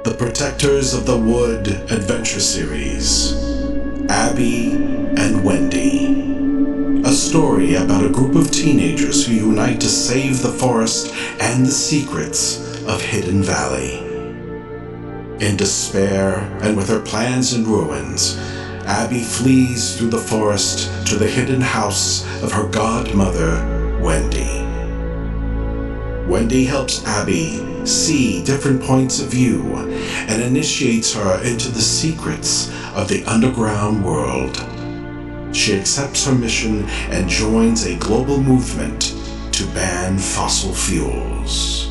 The Protectors of the Wood Adventure Series, Abby and Wendy. A story about a group of teenagers who unite to save the forest and the secrets of Hidden Valley. In despair and with her plans in ruins, Abby flees through the forest to the hidden house of her godmother, Wendy. Wendy helps Abby see different points of view and initiates her into the secrets of the underground world. She accepts her mission and joins a global movement to ban fossil fuels.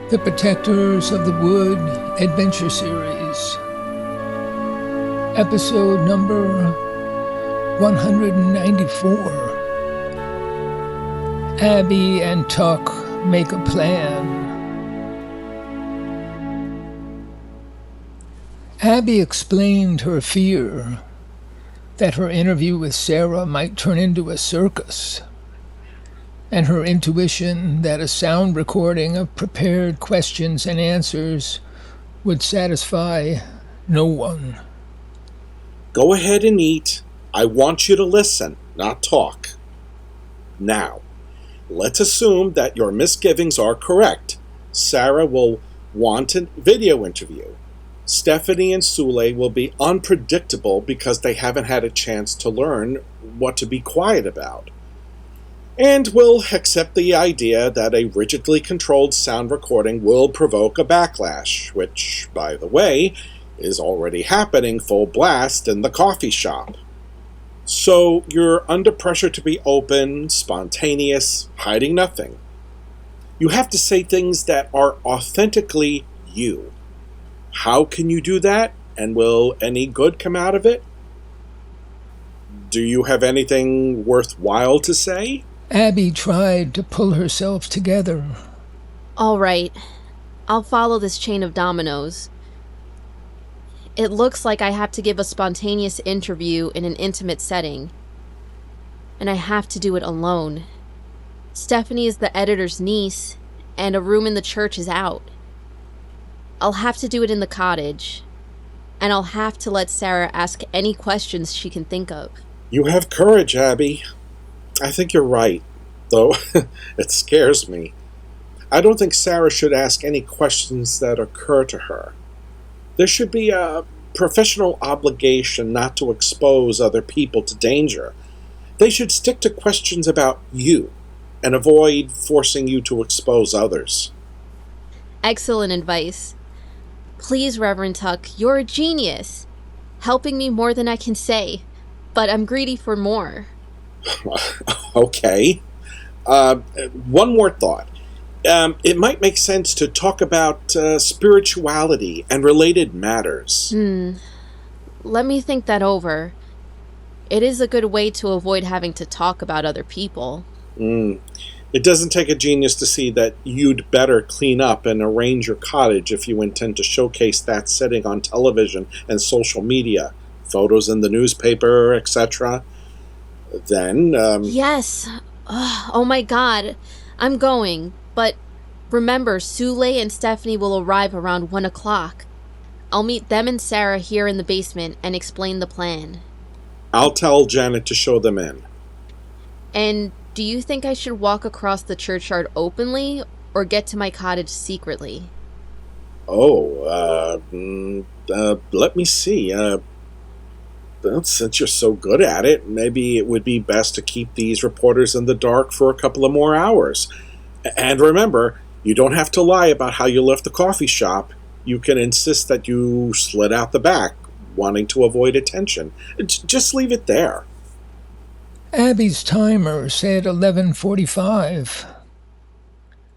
The Protectors of the Wood Adventure Series, episode number 194. Abby and Tuck make a plan. Abby explained her fear that her interview with Sarah might turn into a circus, and her intuition that a sound recording of prepared questions and answers would satisfy no one. Go ahead and eat. I want you to listen, not talk. Now, let's assume that your misgivings are correct. Sarah will want a video interview. Stephanie and Sule will be unpredictable because they haven't had a chance to learn what to be quiet about. And we'll accept the idea that a rigidly controlled sound recording will provoke a backlash, which, by the way, is already happening full blast in the coffee shop. So you're under pressure to be open, spontaneous, hiding nothing. You have to say things that are authentically you. How can you do that? And will any good come out of it? Do you have anything worthwhile to say? Abby tried to pull herself together. All right. I'll follow this chain of dominoes. It looks like I have to give a spontaneous interview in an intimate setting. And I have to do it alone. Stephanie is the editor's niece, and a room in the church is out. I'll have to do it in the cottage. And I'll have to let Sarah ask any questions she can think of. You have courage, Abby. I think you're right, though it scares me. I don't think Sarah should ask any questions that occur to her. There should be a professional obligation not to expose other people to danger. They should stick to questions about you and avoid forcing you to expose others. Excellent advice. Please, Reverend Tuck, you're a genius, helping me more than I can say, but I'm greedy for more. Okay. One more thought. It might make sense to talk about spirituality and related matters. Let me think that over. It is a good way to avoid having to talk about other people. It doesn't take a genius to see that you'd better clean up and arrange your cottage if you intend to showcase that setting on television and social media, photos in the newspaper, etc. Then, Yes. Oh my God. I'm going. But remember, Sule and Stephanie will arrive around 1 o'clock. I'll meet them and Sarah here in the basement and explain the plan. I'll tell Janet to show them in. And do you think I should walk across the churchyard openly or get to my cottage secretly? Let me see. Well, since you're so good at it, maybe it would be best to keep these reporters in the dark for a couple of more hours. And remember, you don't have to lie about how you left the coffee shop. You can insist that you slid out the back, wanting to avoid attention. Just leave it there. Abby's timer said 11:45.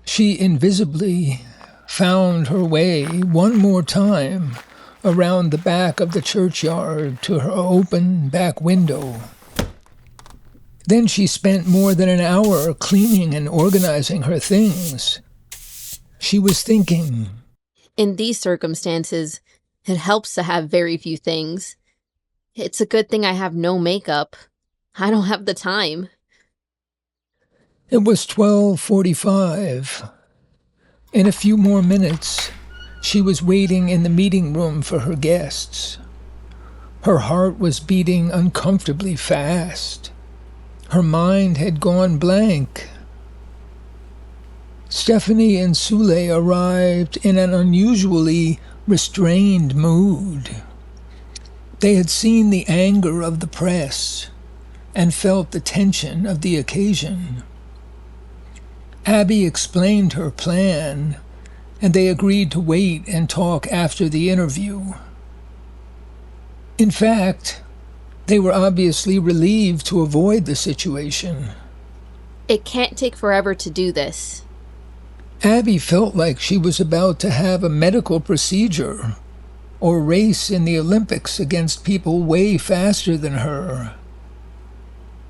She invisibly found her way one more time around the back of the churchyard to her open back window. Then she spent more than an hour cleaning and organizing her things. She was thinking, In these circumstances, it helps to have very few things. It's a good thing I have no makeup. I don't have the time. It was 12:45. In a few more minutes, she was waiting in the meeting room for her guests. Her heart was beating uncomfortably fast. Her mind had gone blank. Stephanie and Sule arrived in an unusually restrained mood. They had seen the anger of the press and felt the tension of the occasion. Abby explained her plan, and they agreed to wait and talk after the interview. In fact, they were obviously relieved to avoid the situation. It can't take forever to do this. Abby felt like she was about to have a medical procedure or race in the Olympics against people way faster than her.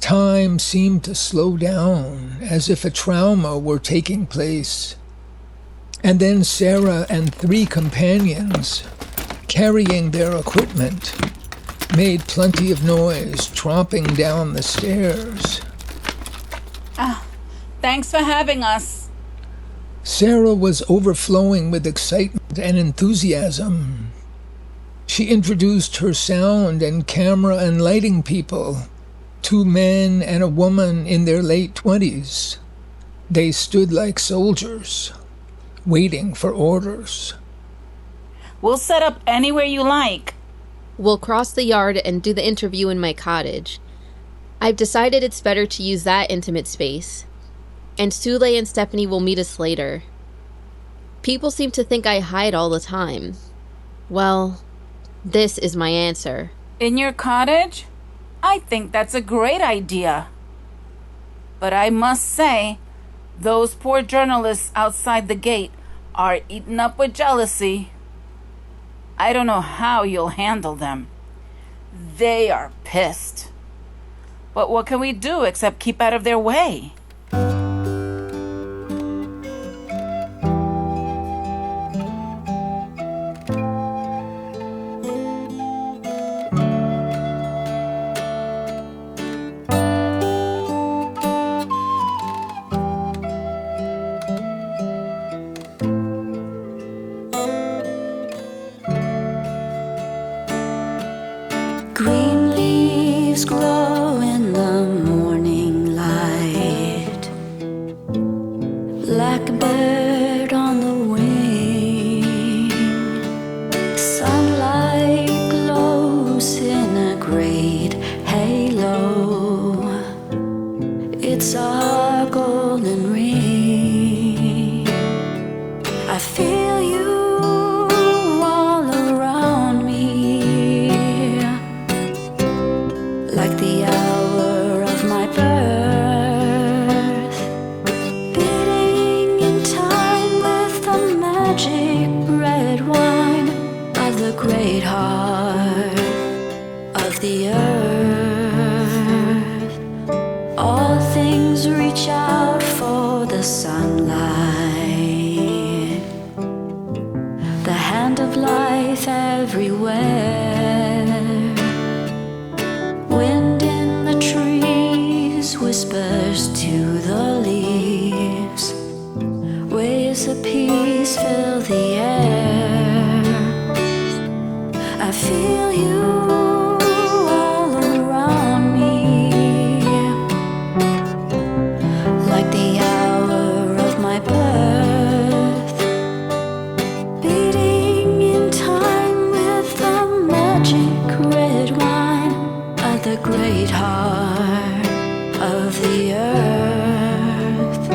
Time seemed to slow down, as if a trauma were taking place. And then Sarah and 3 companions, carrying their equipment, made plenty of noise tromping down the stairs. Thanks for having us. Sarah was overflowing with excitement and enthusiasm. She introduced her sound and camera and lighting people, 2 men and a woman in their late 20s. They stood like soldiers, waiting for orders. We'll set up anywhere you like. We'll cross the yard and do the interview in my cottage. I've decided it's better to use that intimate space. And Sule and Stephanie will meet us later. People seem to think I hide all the time. Well, this is my answer. In your cottage? I think that's a great idea. But I must say, those poor journalists outside the gate are eaten up with jealousy. I don't know how you'll handle them. They are pissed. But what can we do except keep out of their way? Green leaves glow in the morning light. Blackbird on the wing. Sunlight glows in a great halo. It's our golden ring. I feel you all around me, like the hour of my birth, beating in time with the magic red wine of the great heart of the earth. All things reach out for the sunlight, the hand of life everywhere. Wind in the trees whispers to the leaves. Waves of peace fill the air. I feel you all around me, like the hour of my birth, beating in time with the magic red wine of the great heart of the earth.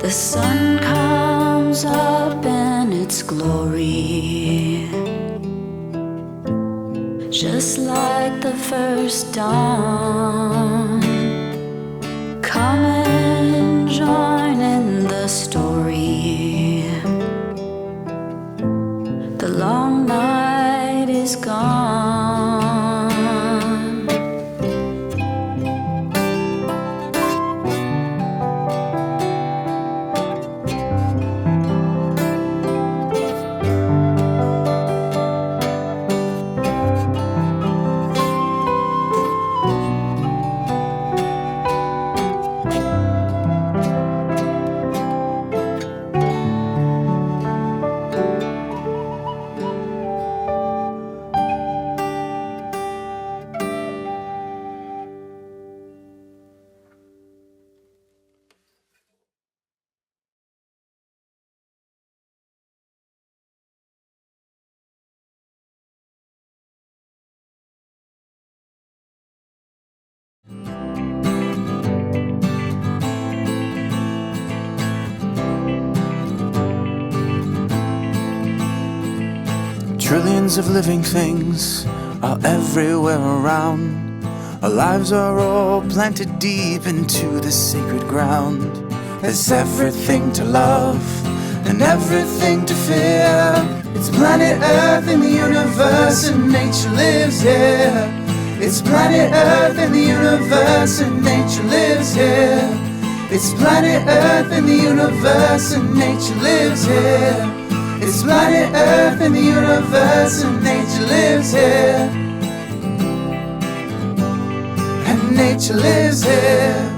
The sun comes up in its glory, just like the first dawn. Come and join in the story. The long night is gone. Trillions of living things are everywhere around. Our lives are all planted deep into this sacred ground. There's everything to love and everything to fear. It's planet Earth in the universe and nature lives here. It's planet Earth in the universe and nature lives here. It's planet Earth in the universe and nature lives here. It's planet Earth in the universe and nature lives here. And nature lives here.